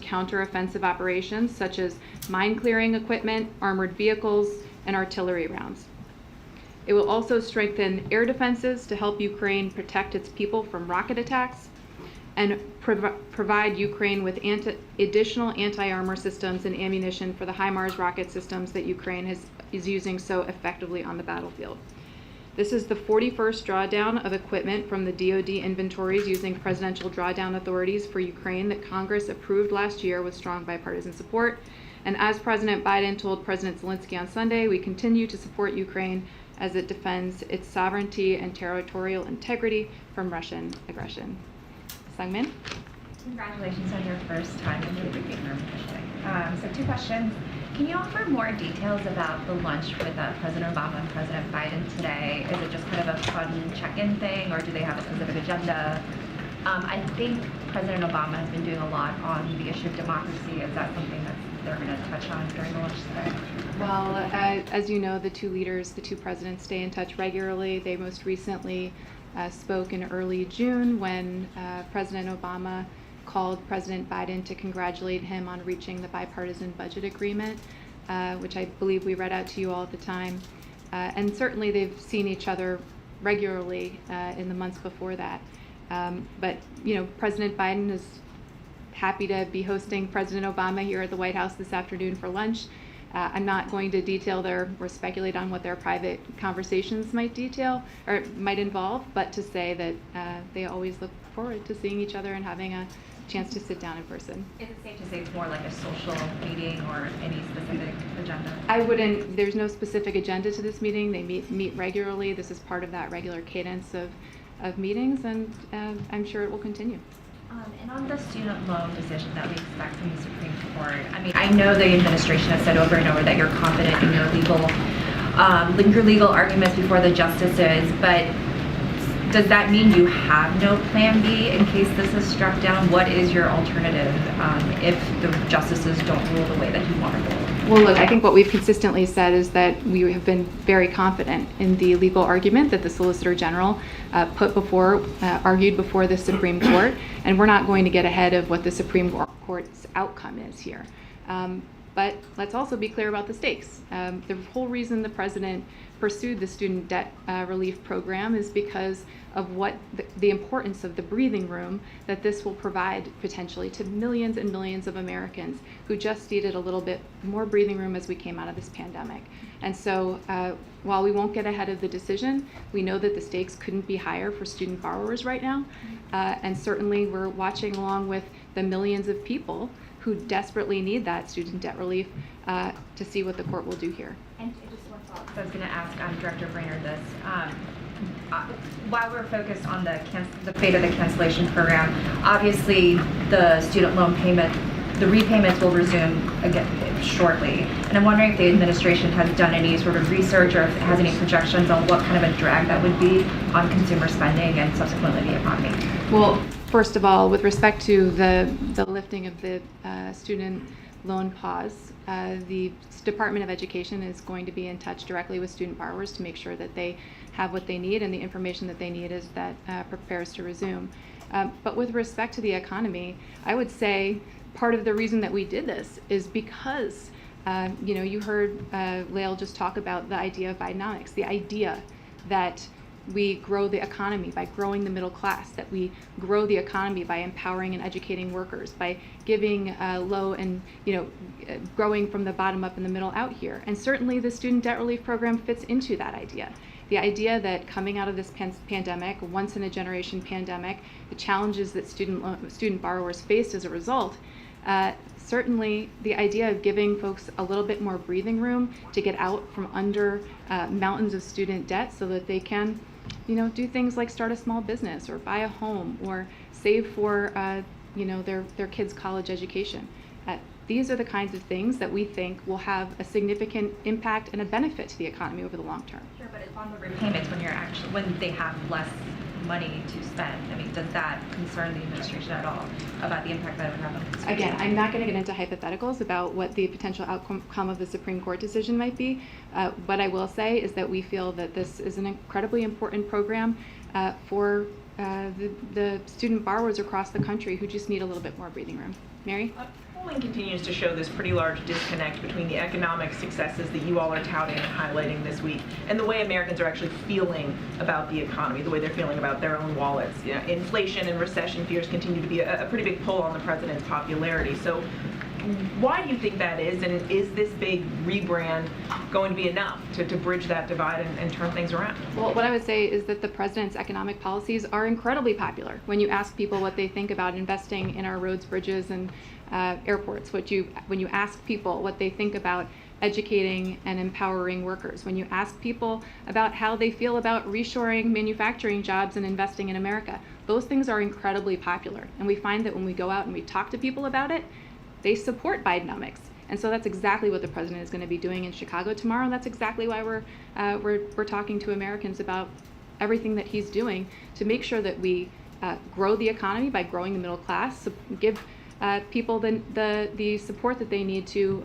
counteroffensive operations such as mine clearing equipment, armored vehicles, and artillery rounds. It will also strengthen air defenses to help Ukraine protect its people from rocket attacks and provide Ukraine with additional anti-armor systems and ammunition for the HIMARS rocket systems that Ukraine is using so effectively on the battlefield. This is the 41st drawdown of equipment from the DoD inventories using presidential drawdown authorities for Ukraine that Congress approved last year with strong bipartisan support. And as President Biden told President Zelensky on Sunday, we continue to support Ukraine as it defends its sovereignty and territorial integrity from Russian aggression. Sungmin? Congratulations on your first time in the briefing room officially. So 2 questions. Can you offer more details about the lunch with President Obama and President Biden today? Is it just kind of a fun check-in thing, or do they have a specific agenda? I think President Obama has been doing a lot on the issue of democracy. Is that something that they're going to touch on during the lunch today? Well, as you know, the 2 leaders, the 2 presidents, stay in touch regularly. They most recently spoke in early June when President Obama called President Biden to congratulate him on reaching the bipartisan budget agreement, which I believe we read out to you all at the time. And certainly they've seen each other regularly in the months before that. But, you know, President Biden is happy to be hosting President Obama here at the White House this afternoon for lunch. I'm not going to detail or speculate on what their private conversations might involve, but to say that they always look forward to seeing each other and having a chance to sit down in person. Is it safe to say it's more like a social meeting or any specific agenda? There's no specific agenda to this meeting. They meet regularly. This is part of that regular cadence of meetings, and I'm sure it will continue. And on the student loan decision that we expect from the Supreme Court, I mean, I know the administration has said over and over that you're confident in your legal arguments before the justices, but does that mean you have no plan B in case this is struck down? What is your alternative if the justices don't rule the way that you want to rule? Well, look, I think what we've consistently said is that we have been very confident in the legal argument that the Solicitor General argued before the Supreme Court, and we're not going to get ahead of what the Supreme Court's outcome is here. But let's also be clear about the stakes. The whole reason the president pursued the student debt relief program is because of what the importance of the breathing room that this will provide potentially to millions and millions of Americans who just needed a little bit more breathing room as we came out of this pandemic. And so while we won't get ahead of the decision, we know that the stakes couldn't be higher for student borrowers right now. And certainly we're watching along with the millions of people who desperately need that student debt relief to see what the court will do here. And just one thought, so I was going to ask Director Brainerd this. While we're focused on the fate of the cancellation program, obviously the student loan payment, the repayments will resume again shortly. And I'm wondering if the administration has done any sort of research or if it has any projections on what kind of a drag that would be on consumer spending and subsequently the economy. Well, first of all, with respect to the lifting of the student loan pause, the Department of Education is going to be in touch directly with student borrowers to make sure that they have what they need and the information that they need as that prepares to resume. But with respect to the economy, I would say part of the reason that we did this is because, you heard Lael just talk about the idea of Bidenomics, the idea that we grow the economy by growing the middle class, that we grow the economy by empowering and educating workers, by giving low and, growing from the bottom up and the middle out here. And certainly the student debt relief program fits into that idea. The idea that coming out of this pandemic, once in a generation pandemic, the challenges that student borrowers faced as a result, certainly the idea of giving folks a little bit more breathing room to get out from under mountains of student debt so that they can, do things like start a small business or buy a home or save for, their kids' college education. These are the kinds of things that we think will have a significant impact and a benefit to the economy over the long term. Sure, but it's on the repayments when they have less money to spend. I mean, does that concern the administration at all about the impact that it would have on consumers? Again, I'm not going to get into hypotheticals about what the potential outcome of the Supreme Court decision might be. What I will say is that we feel that this is an incredibly important program for the student borrowers across the country who just need a little bit more breathing room. Mary? Polling continues to show this pretty large disconnect between the economic successes that you all are touting and highlighting this week and the way Americans are actually feeling about the economy, the way they're feeling about their own wallets. You know, inflation and recession fears continue to be a pretty big pull on the president's popularity. So why do you think that is, and is this big rebrand going to be enough to bridge that divide and turn things around? Well, what I would say is that the president's economic policies are incredibly popular. When you ask people what they think about investing in our roads, bridges, and airports, when you ask people what they think about educating and empowering workers, when you ask people about how they feel about reshoring manufacturing jobs and investing in America, those things are incredibly popular. And we find that when we go out and we talk to people about it, they support Bidenomics. And so that's exactly what the president is going to be doing in Chicago tomorrow. And that's exactly why we're talking to Americans about everything that he's doing to make sure that we grow the economy by growing the middle class, give people the support that they need to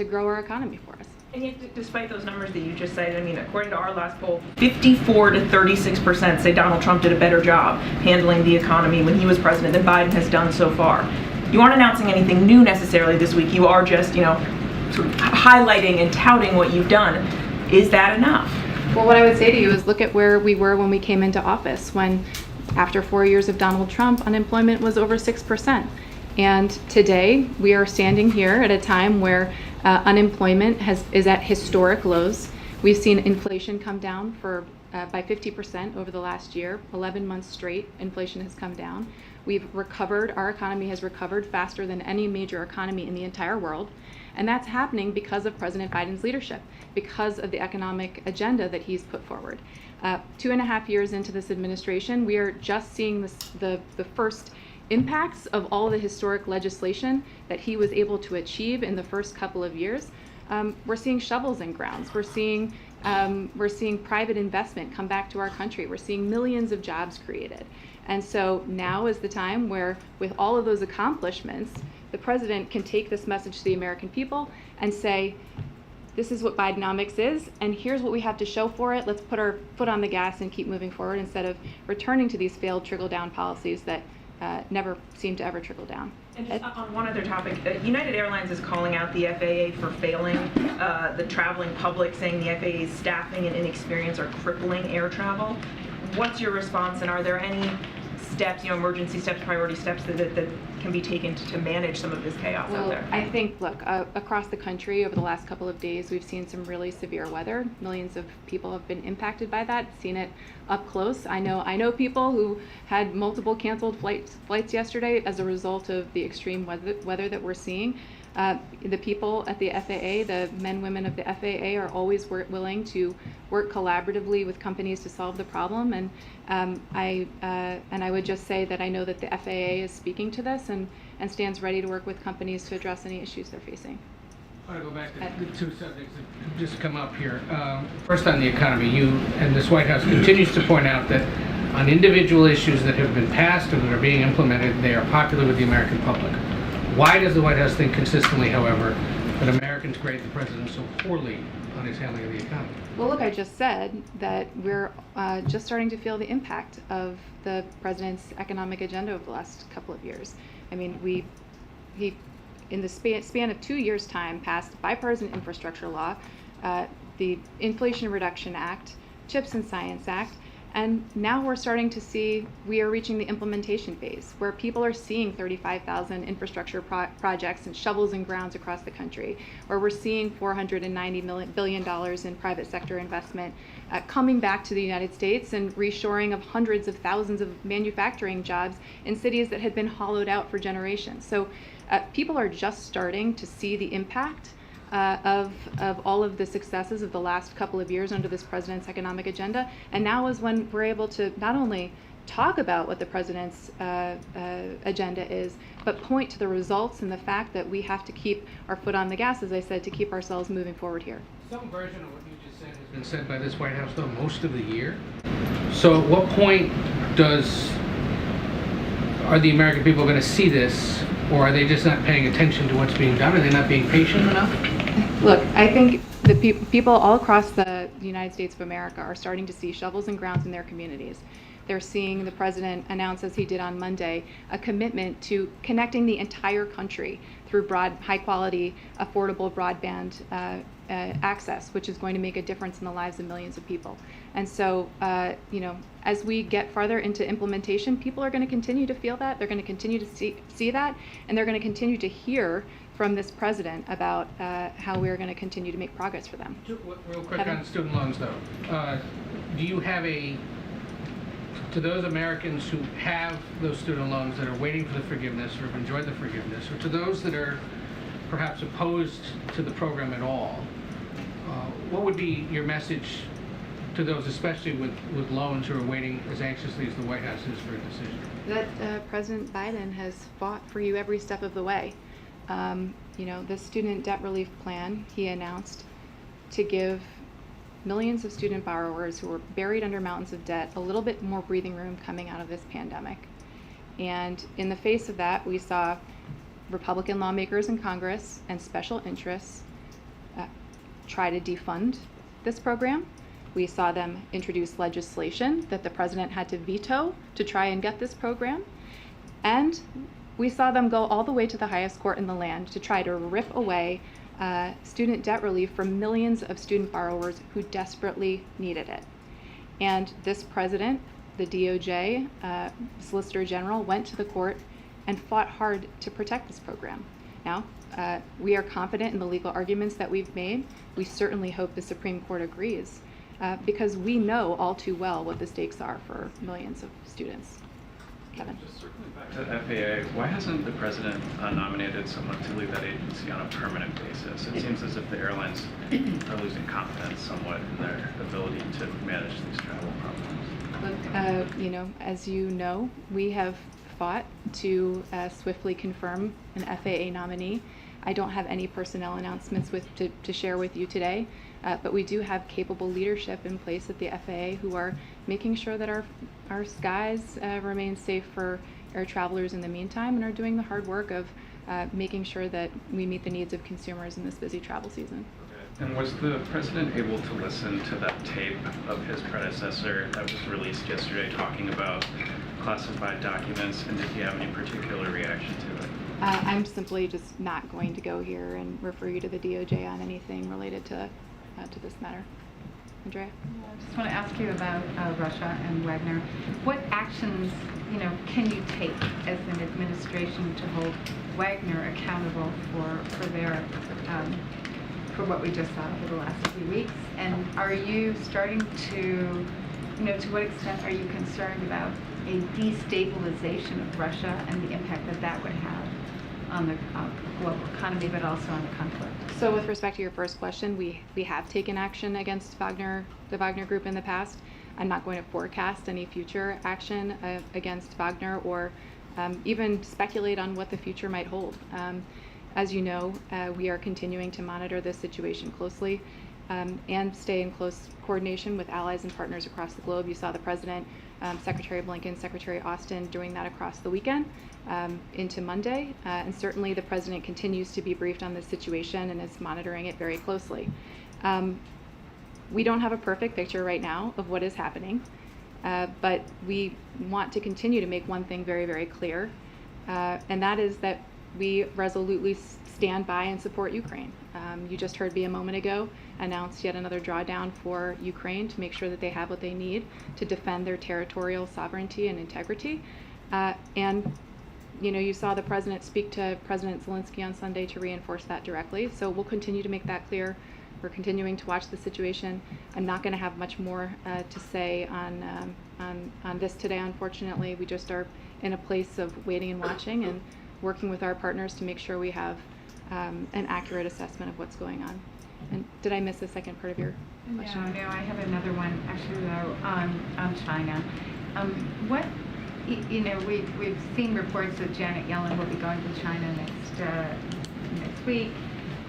grow our economy for us. And yet, despite those numbers that you just cited, I mean, according to our last poll, 54 to 36% say Donald Trump did a better job handling the economy when he was president than Biden has done so far. You aren't announcing anything new necessarily this week. You are just, sort of highlighting and touting what you've done. Is that enough? Well, what I would say to you is look at where we were when we came into office, when after 4 years of Donald Trump, unemployment was over 6%. And today we are standing here at a time where unemployment is at historic lows. We've seen inflation come down by 50% over the last year. 11 months straight, inflation has come down. We've recovered, our economy has recovered faster than any major economy in the entire world. And that's happening because of President Biden's leadership, because of the economic agenda that he's put forward. 2.5 years into this administration, we are just seeing the first impacts of all the historic legislation that he was able to achieve in the first couple of years. We're seeing shovels in grounds. We're seeing private investment come back to our country. We're seeing millions of jobs created. And so now is the time where, with all of those accomplishments, the president can take this message to the American people and say, this is what Bidenomics is, and here's what we have to show for it. Let's put our foot on the gas and keep moving forward instead of returning to these failed trickle-down policies that never seem to ever trickle down. And just on one other topic, United Airlines is calling out the FAA for failing the traveling public, saying the FAA's staffing and inexperience are crippling air travel. What's your response, and are there any steps, emergency steps, priority steps that can be taken to manage some of this chaos out there? I think, look, across the country over the last couple of days, we've seen some really severe weather. Millions of people have been impacted by that, seen it up close. I know people who had multiple canceled flights yesterday as a result of the extreme weather that we're seeing. The people at the FAA, the men, women of the FAA, are always willing to work collaboratively with companies to solve the problem. And I would just say that I know that the FAA is speaking to this and stands ready to work with companies to address any issues they're facing. I want to go back to the two subjects that just come up here. First, on the economy, you and this White House continues to point out that on individual issues that have been passed or that are being implemented, they are popular with the American public. Why does the White House think consistently, however, that Americans grade the president so poorly on his handling of the economy? Well, look, I just said that we're just starting to feel the impact of the president's economic agenda over the last couple of years. I mean, he in the span of 2 years' time, passed bipartisan infrastructure law, the Inflation Reduction Act, CHIPS and Science Act, and now we're starting to see we are reaching the implementation phase where people are seeing 35,000 infrastructure projects and shovels in grounds across the country, where we're seeing $490 billion in private sector investment coming back to the United States and reshoring of hundreds of thousands of manufacturing jobs in cities that had been hollowed out for generations. So people are just starting to see the impact of all of the successes of the last couple of years under this president's economic agenda. And now is when we're able to not only talk about what the president's agenda is, but point to the results and the fact that we have to keep our foot on the gas, as I said, to keep ourselves moving forward here. Some version of what you just said has been said by this White House, though, most of the year. So at what point are the American people going to see this, or are they just not paying attention to what's being done? Are they not being patient enough? Look, I think the people all across the United States of America are starting to see shovels in grounds in their communities. They're seeing the president announce, as he did on Monday, a commitment to connecting the entire country through high-quality, affordable broadband access, which is going to make a difference in the lives of millions of people. And so, as we get farther into implementation, people are going to continue to feel that, they're going to continue to see that, and they're going to continue to hear from this president about how we're going to continue to make progress for them. Real quick Kevin? on student loans, though. Do you have to those Americans who have those student loans that are waiting for the forgiveness or have enjoyed the forgiveness, or to those that are perhaps opposed to the program at all, what would be your message to those, especially with loans, who are waiting as anxiously as the White House is for a decision? That President Biden has fought for you every step of the way. The student debt relief plan he announced to give millions of student borrowers who were buried under mountains of debt a little bit more breathing room coming out of this pandemic. And in the face of that, we saw Republican lawmakers in Congress and special interests try to defund this program. We saw them introduce legislation that the president had to veto to try and get this program. And we saw them go all the way to the highest court in the land to try to rip away student debt relief from millions of student borrowers who desperately needed it. And this president, the DOJ, Solicitor General, went to the court and fought hard to protect this program. Now, we are confident in the legal arguments that we've made. We certainly hope the Supreme Court agrees, because we know all too well what the stakes are for millions of students. Kevin? Just circling back to FAA, why hasn't the president nominated someone to lead that agency on a permanent basis? It seems as if the airlines are losing confidence somewhat in their ability to manage these travel problems. Look, as you know, we have fought to swiftly confirm an FAA nominee. I don't have any personnel announcements to share with you today, but we do have capable leadership in place at the FAA who are making sure that our skies remain safe for air travelers in the meantime, and are doing the hard work of making sure that we meet the needs of consumers in this busy travel season. And was the president able to listen to that tape of his predecessor that was released yesterday talking about classified documents, and did he have any particular reaction to it? I'm simply just not going to go here and refer you to the DOJ on anything related to this matter. Andrea? I just want to ask you about Russia and Wagner. What actions, can you take as an administration to hold Wagner accountable for their for what we just saw over the last few weeks? And are you starting to, to what extent are you concerned about a destabilization of Russia and the impact that would have on the global economy, but also on the conflict? So with respect to your first question, we have taken action against the Wagner Group in the past. I'm not going to forecast any future action against Wagner or even speculate on what the future might hold. As you know, we are continuing to monitor this situation closely and stay in close coordination with allies and partners across the globe. You saw the President, Secretary Blinken, Secretary Austin doing that across the weekend into Monday. And certainly the President continues to be briefed on this situation and is monitoring it very closely. We don't have a perfect picture right now of what is happening, but we want to continue to make one thing very, very clear, and that is that we resolutely stand by and support Ukraine. You just heard me a moment ago announce yet another drawdown for Ukraine to make sure that they have what they need to defend their territorial sovereignty and integrity. And you saw the President speak to President Zelensky on Sunday to reinforce that directly. So we'll continue to make that clear. We're continuing to watch the situation. I'm not going to have much more to say on this today, unfortunately. We just are in a place of waiting and watching and working with our partners to make sure we have an accurate assessment of what's going on. And did I miss the second part of your question? No, I have another one actually though on China. We've seen reports that Janet Yellen will be going to China next week,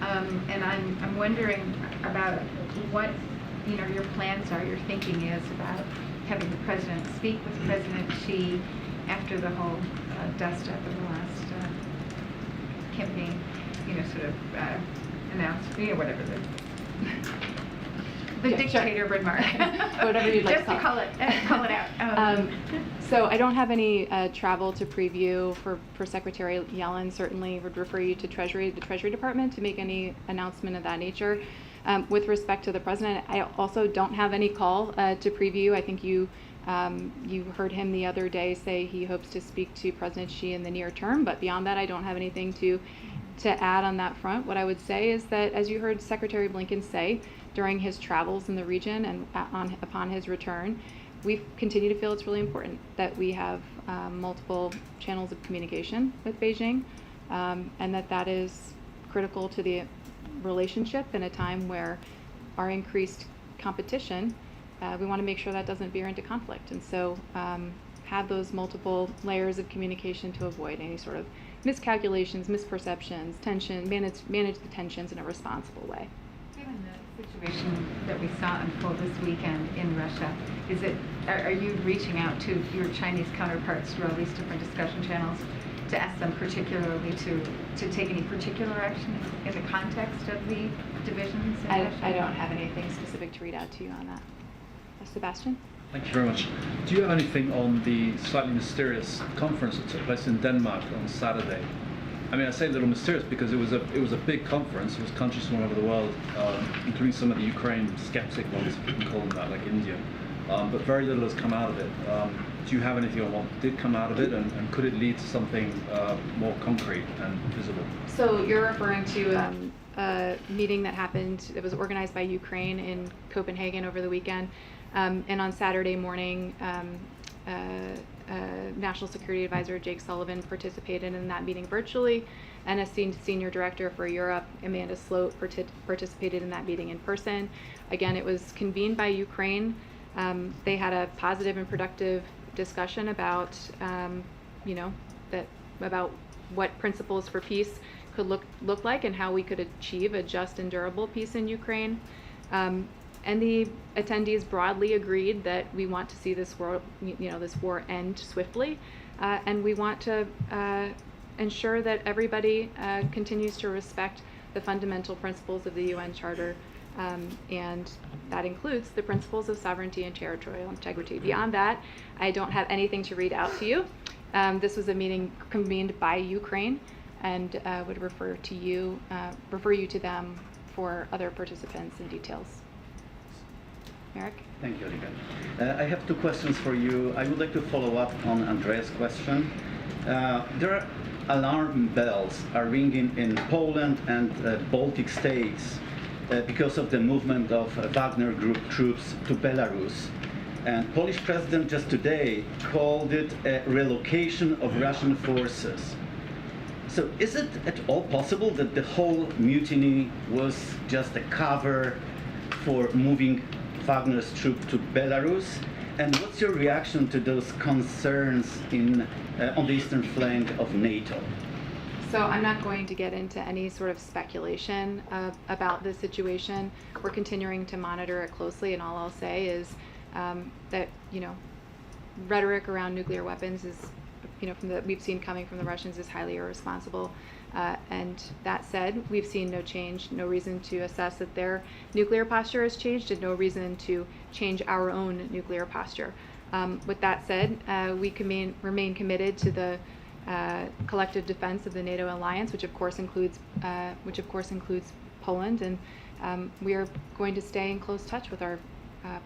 and I'm wondering about what your plans are, your thinking is about having the president speak with President Xi after the whole dust up of the last campaign, sort of announced, whatever The Yeah, sure. dictator remark. Whatever you'd like Just to to call call it out. So I don't have any travel to preview for Secretary Yellen. Certainly would refer you to the Treasury Department to make any announcement of that nature. With respect to the president, I also don't have any call to preview. I think you heard him the other day say he hopes to speak to President Xi in the near term, but beyond that, I don't have anything to add on that front. What I would say is that, as you heard Secretary Blinken say during his travels in the region and upon his return, we continue to feel it's really important that we have multiple channels of communication with Beijing, and that is critical to the relationship in a time where our increased competition, we want to make sure that doesn't veer into conflict. And so have those multiple layers of communication to avoid any sort of miscalculations, misperceptions, tension, manage the tensions in a responsible way. Given the situation that we saw unfold this weekend in Russia, are you reaching out to your Chinese counterparts through all these different discussion channels to ask them particularly to take any particular action in the context of the divisions in Russia? I don't have anything specific to read out to you on that. Sebastian? Thank you very much. Do you have anything on the slightly mysterious conference that took place in Denmark on Saturday? I mean, I say a little mysterious because it was a big conference. It was countries from all over the world, including some of the Ukraine skeptic ones, if you can call them that, like India. But very little has come out of it. Do you have anything on what did come out of it, and could it lead to something more concrete and visible? So you're referring to a meeting that happened, it was organized by Ukraine in Copenhagen over the weekend. And on Saturday morning, National Security Advisor Jake Sullivan participated in that meeting virtually, and a Senior Director for Europe, Amanda Sloat, participated in that meeting in person. Again, it was convened by Ukraine. They had a positive and productive discussion about, about what principles for peace could look like and how we could achieve a just and durable peace in Ukraine. And the attendees broadly agreed that we want to see this war end swiftly, and we want to ensure that everybody continues to respect the fundamental principles of the UN Charter, and that includes the principles of sovereignty and territorial integrity. Beyond that, I don't have anything to read out to you. This was a meeting convened by Ukraine, and would refer you to them for other participants and details. Eric? Thank you, Olivia. I have two questions for you. I would like to follow up on Andrea's question. There are alarm bells are ringing in Poland and Baltic states because of the movement of Wagner Group troops to Belarus. And Polish president just today called it a relocation of Russian forces. So is it at all possible that the whole mutiny was just a cover for moving Wagner's troop to Belarus? And what's your reaction to those concerns on the eastern flank of NATO? So I'm not going to get into any sort of speculation about this situation. We're continuing to monitor it closely, and all I'll say is that rhetoric around nuclear weapons is, we've seen coming from the Russians is highly irresponsible. And that said, we've seen no change, no reason to assess that their nuclear posture has changed, and no reason to change our own nuclear posture. With that said, we remain committed to the collective defense of the NATO alliance, which of course includes Poland, and we are going to stay in close touch with our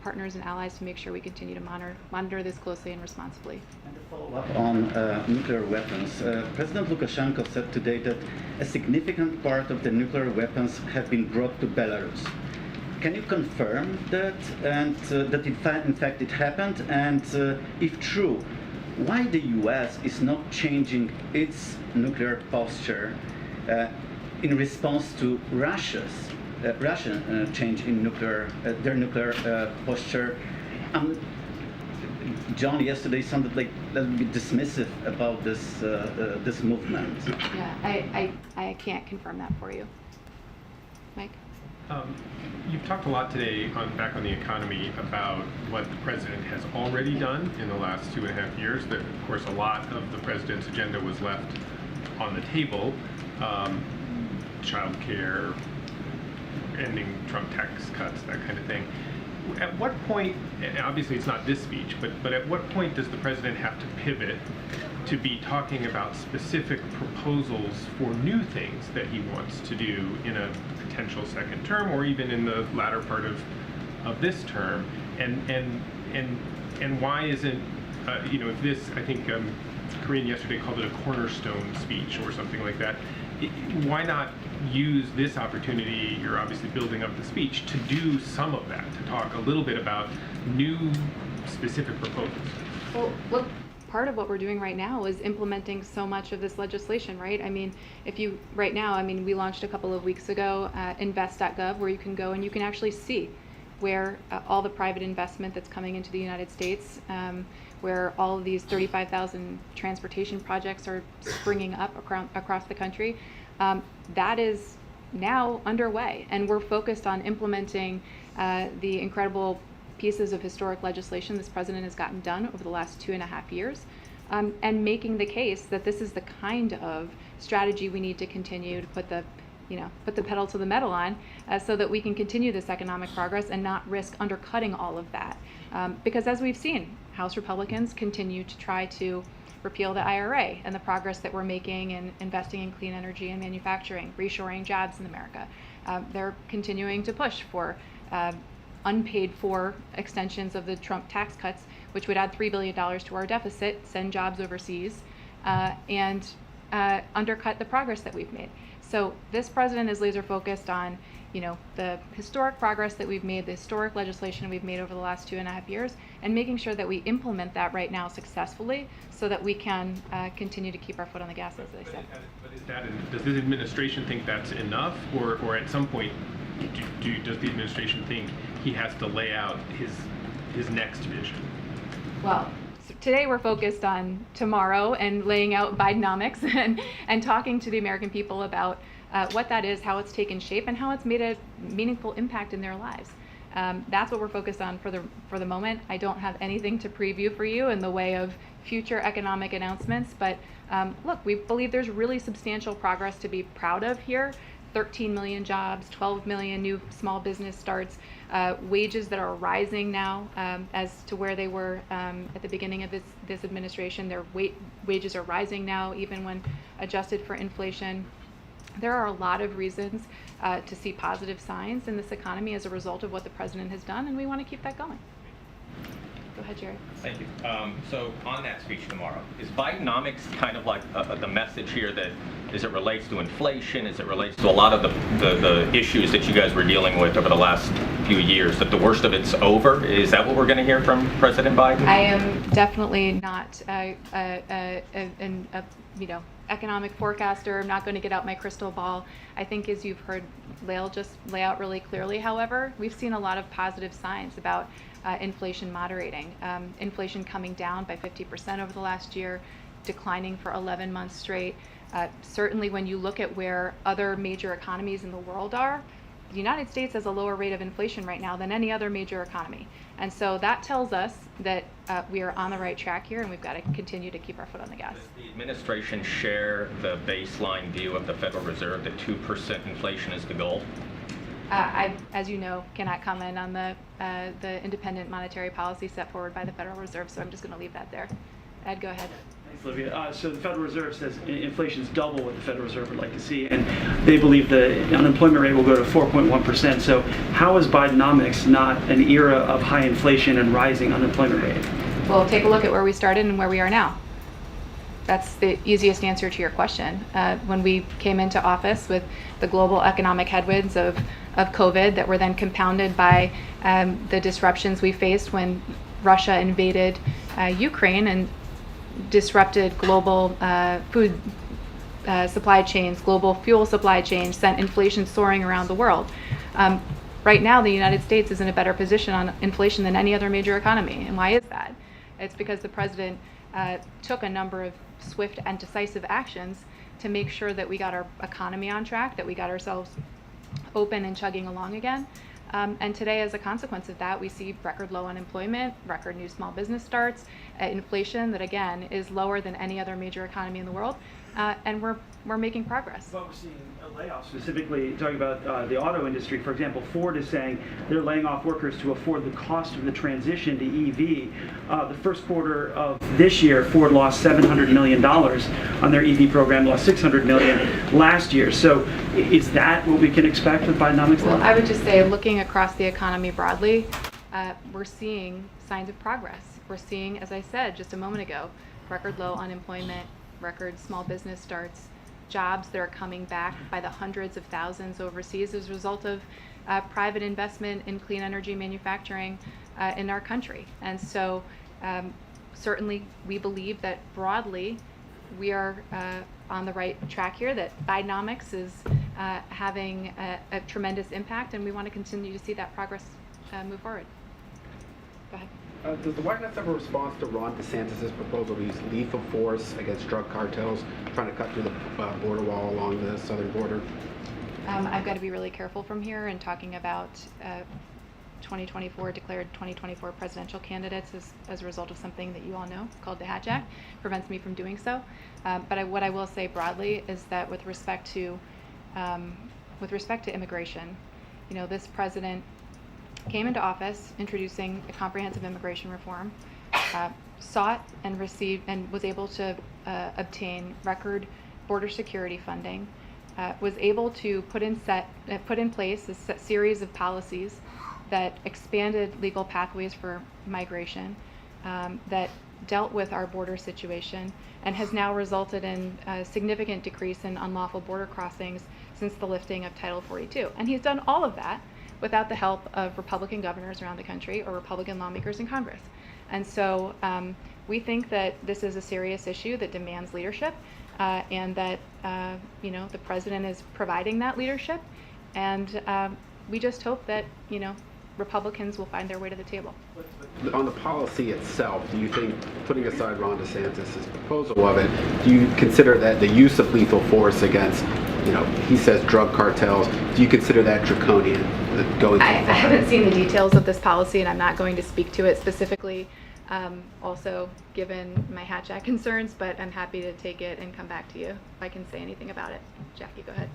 partners and allies to make sure we continue to monitor this closely and responsibly. And to follow up on nuclear weapons, President Lukashenko said today that a significant part of the nuclear weapons have been brought to Belarus. Can you confirm that, and that in fact it happened? And if true, why the U.S. is not changing its nuclear posture in response to Russian change in their nuclear posture? John yesterday sounded like a little bit dismissive about this movement. Yeah, I can't confirm that for you. Mike? You've talked a lot today back on the economy about what the president has already done in the last 2.5 years. That, of course, a lot of the president's agenda was left on the table. Child care, ending Trump tax cuts, that kind of thing. At what point, and obviously it's not this speech, but at what point does the president have to pivot to be talking about specific proposals for new things that he wants to do in a potential second term, or even in the latter part of this term? And why isn't, if this, I think Korean yesterday called it a cornerstone speech or something like that, why not use this opportunity, you're obviously building up the speech, to do some of that, to talk a little bit about new specific proposals? Well, look, part of what we're doing right now is implementing so much of this legislation, right? I mean, we launched a couple of weeks ago invest.gov, where you can go and you can actually see where all the private investment that's coming into the United States, where all of these 35,000 transportation projects are springing up across the country. That is now underway, and we're focused on implementing the incredible pieces of historic legislation this president has gotten done over the last 2.5 years, and making the case that this is the kind of strategy we need to continue to put the pedal to the metal on, so that we can continue this economic progress and not risk undercutting all of that. Because as we've seen, House Republicans continue to try to repeal the IRA and the progress that we're making in investing in clean energy and manufacturing, reshoring jobs in America. They're continuing to push for unpaid for extensions of the Trump tax cuts, which would add $3 billion to our deficit, send jobs overseas, and undercut the progress that we've made. So this president is laser focused on, the historic progress that we've made, the historic legislation we've made over the last 2.5 years, and making sure that we implement that right now successfully, so that we can continue to keep our foot on the gas, as I said. Does this administration think that's enough, or at some point, does the administration think he has to lay out his next vision? Well, so today we're focused on tomorrow and laying out Bidenomics and talking to the American people about what that is, how it's taken shape, and how it's made a meaningful impact in their lives. That's what we're focused on for the moment. I don't have anything to preview for you in the way of future economic announcements, but look, we believe there's really substantial progress to be proud of here. 13 million jobs, 12 million new small business starts, wages that are rising now as to where they were at the beginning of this administration. Their wages are rising now, even when adjusted for inflation. There are a lot of reasons to see positive signs in this economy as a result of what the president has done, and we want to keep that going. Go ahead, Jerry. Thank you. So on that speech tomorrow, is Bidenomics kind of like the message here that, as it relates to inflation, as it relates to a lot of the issues that you guys were dealing with over the last few years, that the worst of it's over? Is that what we're going to hear from President Biden? I am definitely not an economic forecaster. I'm not going to get out my crystal ball. I think, as you've heard Lael just lay out really clearly, however, we've seen a lot of positive signs about inflation moderating. Inflation coming down by 50% over the last year, declining for 11 months straight. Certainly when you look at where other major economies in the world are, the United States has a lower rate of inflation right now than any other major economy. And so that tells us that we are on the right track here, and we've got to continue to keep our foot on the gas. Does the administration share the baseline view of the Federal Reserve that 2% inflation is the goal? I, as you know, cannot comment on the independent monetary policy set forward by the Federal Reserve, so I'm just going to leave that there. Ed, go ahead. Thanks, Olivia. So the Federal Reserve says inflation is double what the Federal Reserve would like to see, and they believe the unemployment rate will go to 4.1%. So how is Bidenomics not an era of high inflation and rising unemployment rate? Well, take a look at where we started and where we are now. That's the easiest answer to your question. When we came into office with the global economic headwinds of COVID that were then compounded by the disruptions we faced when Russia invaded Ukraine and disrupted global food supply chains, global fuel supply chains, sent inflation soaring around the world. Right now, the United States is in a better position on inflation than any other major economy. And why is that? It's because the president took a number of swift and decisive actions to make sure that we got our economy on track, that we got ourselves open and chugging along again. And today, as a consequence of that, we see record low unemployment, record new small business starts, inflation that, again, is lower than any other major economy in the world. And we're we're making progress. But we're seeing layoffs, specifically talking about the auto industry. For example, Ford is saying they're laying off workers to afford the cost of the transition to EV. The first quarter of this year, Ford lost $700 million on their EV program, lost $600 million last year. So is that what we can expect with Bidenomics? Well, I would just say, looking across the economy broadly, we're seeing signs of progress. We're seeing, as I said just a moment ago, record low unemployment, record small business starts, jobs that are coming back by the hundreds of thousands overseas as a result of private investment in clean energy manufacturing in our country. And so certainly we believe that broadly we are on the right track here, that Bidenomics is having a tremendous impact, and we want to continue to see that progress move forward. Go ahead. Does the White House have a response to Ron DeSantis' proposal to use lethal force against drug cartels trying to cut through the border wall along the southern border? I've got to be really careful from here in talking about 2024, declared 2024 presidential candidates as a result of something that you all know called the Hatch Act. Prevents me from doing so. But what I will say broadly is that with respect to immigration, you know, this president came into office introducing a comprehensive immigration reform, sought and received and was able to obtain record border security funding, was able to put in place a series of policies that expanded legal pathways for migration, that dealt with our border situation, and has now resulted in a significant decrease in unlawful border crossings since the lifting of Title 42. And he's done all of that without the help of Republican governors around the country or Republican lawmakers in Congress. And so we think that this is a serious issue that demands leadership, and that you know, the president is providing that leadership, and we just hope that, you know, Republicans will find their way to the table. On the policy itself, do you think, putting aside Ron DeSantis' proposal of it, do you consider that the use of lethal force against, you know, he says drug cartels, do you consider that draconian, going too I far? haven't seen the details of this policy, and I'm not going to speak to it specifically, also given my Hatch Act concerns, but I'm happy to take it and come back to you if I can say anything about it. Jackie, go ahead.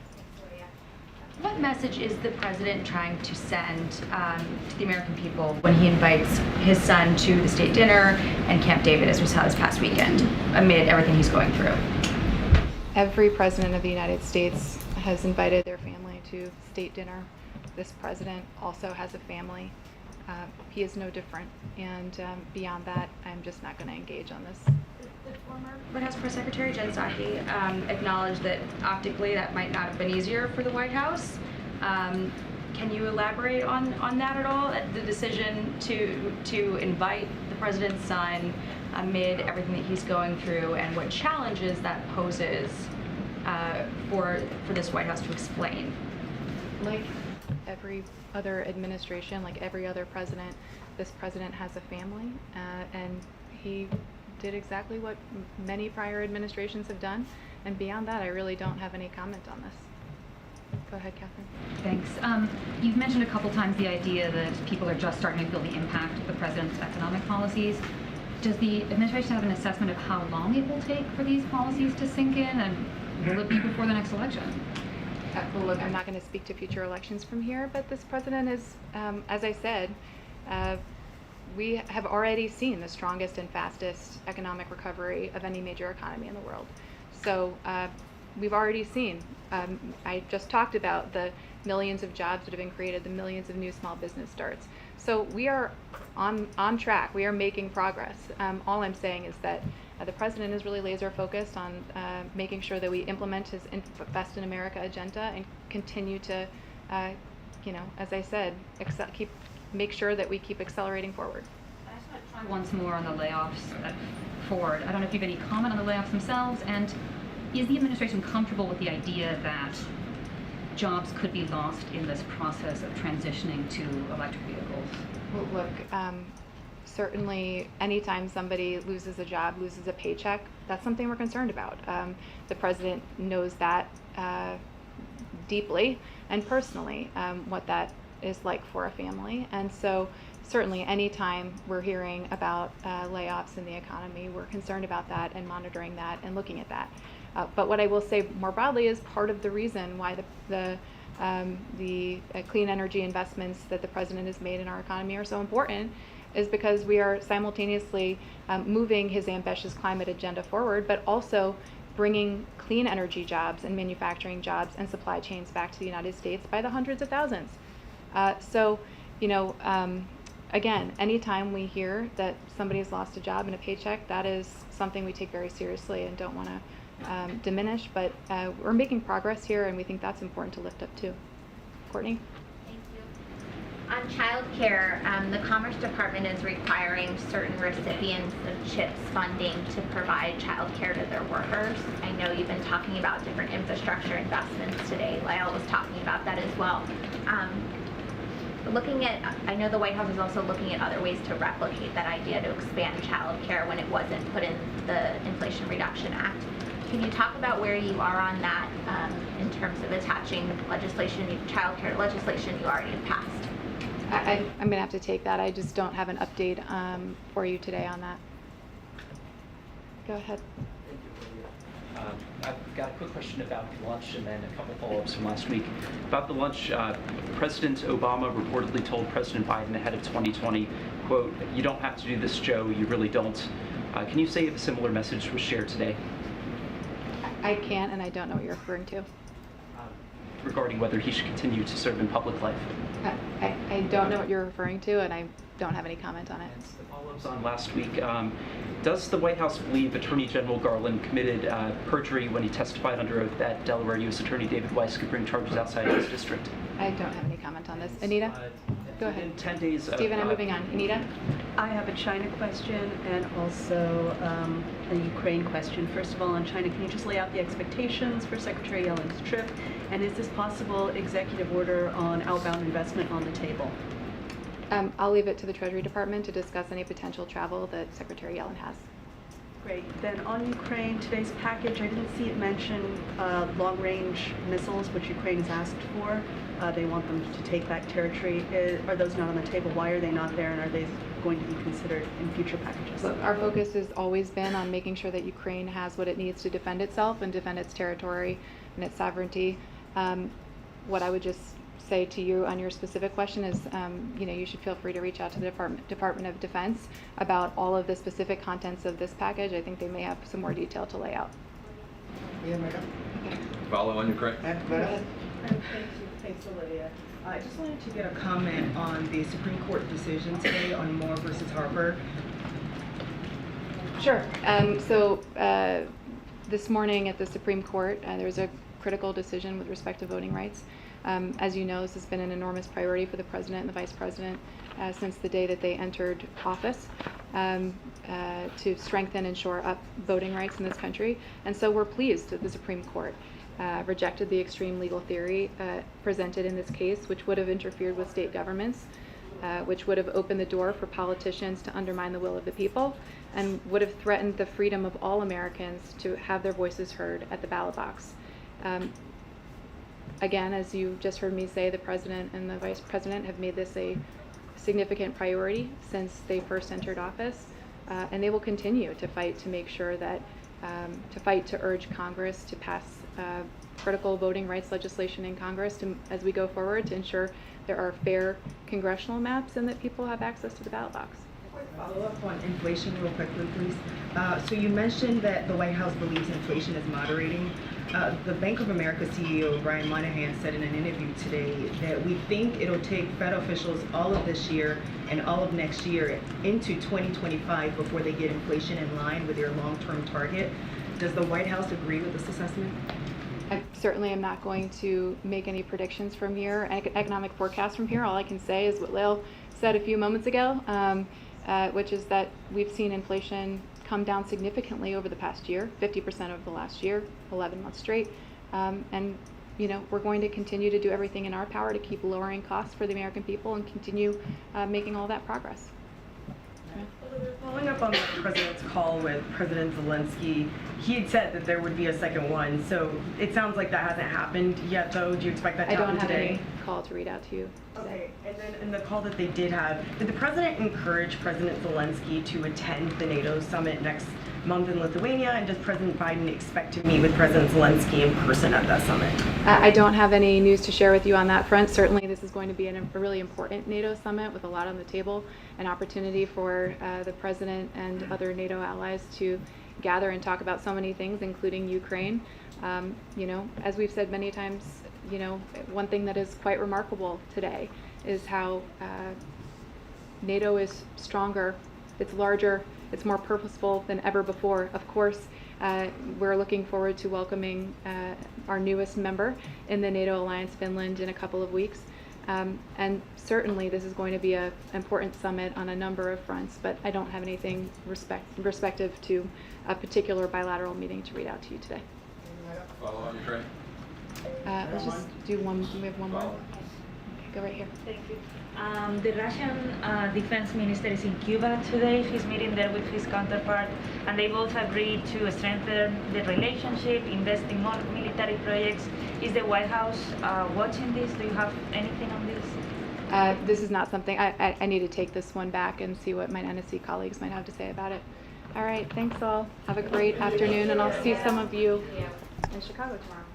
What message is the president trying to send to the American people when he invites his son to the state dinner and Camp David, as we saw this past weekend, amid everything he's going through? Every president of the United States has invited their family to state dinner. This president also has a family. He is no different. And beyond that, I'm just not going to engage on this. The former White House Press Secretary Jen Psaki acknowledged that optically that might not have been easier for the White House. Can you elaborate on that at all? The decision to invite the president's son amid everything that he's going through, and what challenges that poses for this White House to explain? Like every other administration, like every other president, this president has a family, and he did exactly what many prior administrations have done, and beyond that, I really don't have any comment on this. Go ahead, Catherine. Thanks. You've mentioned a couple times the idea that people are just starting to feel the impact of the president's economic policies. Does the administration have an assessment of how long it will take for these policies to sink in, and will it be before the next election? Well, look, I'm not going to speak to future elections from here, but this president is, as I said, we have already seen the strongest and fastest economic recovery of any major economy in the world. So we've already seen, I just talked about the millions of jobs that have been created, the millions of new small business starts. So we are on track. We are making progress. All I'm saying is that the president is really laser focused on making sure that we implement his Best in America agenda and continue to, you know, as I said, make sure that we keep accelerating forward. I just want to try once more on the layoffs at Ford. I don't know if you have any comment on the layoffs themselves, and is the administration comfortable with the idea that jobs could be lost in this process of transitioning to electric vehicles? Well, look, certainly anytime somebody loses a job, loses a paycheck, that's something we're concerned about. The president knows that deeply and personally, what that is like for a family. And so certainly anytime we're hearing about layoffs in the economy, we're concerned about that and monitoring that and looking at that. But what I will say more broadly is part of the reason why the clean energy investments that the president has made in our economy are so important is because we are simultaneously moving his ambitious climate agenda forward, but also bringing clean energy jobs and manufacturing jobs and supply chains back to the United States by the hundreds of thousands. So, again, anytime we hear that somebody has lost a job and a paycheck, that is something we take very seriously and don't want to diminish, but we're making progress here, and we think that's important to lift up too. Courtney? Thank you. On childcare, the Commerce Department is requiring certain recipients of CHIPS funding to provide childcare to their workers. I know you've been talking about different infrastructure investments today. Lyle was talking about that as well. I know the White House is also looking at other ways to replicate that idea to expand childcare when it wasn't put in the Inflation Reduction Act. Can you talk about where you are on that in terms of attaching childcare legislation you already have passed? I'm going to have to take that. I just don't have an update for you today on that. Go ahead. I've got a quick question about the lunch and then a couple follow-ups from last week. About the lunch, President Obama reportedly told President Biden ahead of 2020, quote, "You don't have to do this, Joe, you really don't." Can you say if a similar message was shared today? I can't, and I don't know what you're referring to. Regarding whether he should continue to serve in public life. I don't know what you're referring to, and I don't have any comment on it. And the follow-ups on last week. Does the White House believe Attorney General Garland committed perjury when he testified under oath that Delaware U.S. Attorney David Weiss could bring charges outside his district? I don't have any comment on this. Anita? Go ahead. In 10 days. Stephen, I'm moving on. Anita? I have a China question and also a Ukraine question. First of all, on China, can you just lay out the expectations for Secretary Yellen's trip? And is this possible executive order on outbound investment on the table? I'll leave it to the Treasury Department to discuss any potential travel that Secretary Yellen has. Great. Then on Ukraine, today's package, I didn't see it mention long-range missiles, which Ukraine has asked for. They want them to take back territory. Are those not on the table? Why are they not there, and are they going to be considered in future packages? Look, our focus has always been on making sure that Ukraine has what it needs to defend itself and defend its territory and its sovereignty. What I would just say to you on your specific question is, you should feel free to reach out to the Department of Defense about all of the specific contents of this package. I think they may have some more detail to lay out. Yeah, madam. Okay. Follow on Ukraine. Thanks, Olivia. I just wanted to get a comment on the Supreme Court decision today on Moore versus Harper. Sure. This morning at the Supreme Court, there was a critical decision with respect to voting rights. As you know, this has been an enormous priority for the president and the vice president since the day that they entered office to strengthen and shore up voting rights in this country. And so we're pleased that the Supreme Court rejected the extreme legal theory presented in this case, which would have interfered with state governments, which would have opened the door for politicians to undermine the will of the people, and would have threatened the freedom of all Americans to have their voices heard at the ballot box. Again, as you just heard me say, the president and the vice president have made this a significant priority since they first entered office, and they will continue to fight to make sure that, to urge Congress to pass critical voting rights legislation in Congress as we go forward to ensure there are fair congressional maps and that people have access to the ballot box. Follow up on inflation real quickly, please. So you mentioned that the White House believes inflation is moderating. The Bank of America CEO, Brian Moynihan, said in an interview today that we think it'll take Fed officials all of this year and all of next year into 2025 before they get inflation in line with their long-term target. Does the White House agree with this assessment? I certainly am not going to make any predictions from here, economic forecasts from here. All I can say is what Lil said a few moments ago, which is that we've seen inflation come down significantly over the past year, 50% over the last year, 11 months straight. And we're going to continue to do everything in our power to keep lowering costs for the American people and continue making all that progress. Following up on the president's call with President Zelensky he had said that there would be a second one, so it sounds like that hasn't happened yet, though. Do you expect that to I don't happen have today? any call to read out to you today. Okay, and then in the call that they did have, did the president encourage President Zelensky to attend the NATO summit next month in Lithuania, and does President Biden expect to meet with President Zelensky in person at that summit? I don't have any news to share with you on that front. Certainly, this is going to be a really important NATO summit with a lot on the table, an opportunity for the president and other NATO allies to gather and talk about so many things, including Ukraine. You know, as we've said many times, you know, one thing that is quite remarkable today is how NATO is stronger, it's larger, it's more purposeful than ever before. Of course, we're looking forward to welcoming our newest member in the NATO alliance, Finland, in a couple of weeks. And certainly this is going to be an important summit on a number of fronts, but I don't have anything respective to a particular bilateral meeting to read out to you today. Follow on, Trey. Let's just do one. We have one more. Okay, go right here. Thank you. The Russian defense minister is in Cuba today. He's meeting there with his counterpart, and they both agreed to strengthen the relationship, invest in more military projects. Is the White House watching this? Do you have anything on this? This is not something, I need to take this one back and see what my NSC colleagues might have to say about it. All right, thanks all. Have a great afternoon, and I'll see some of you in Chicago tomorrow.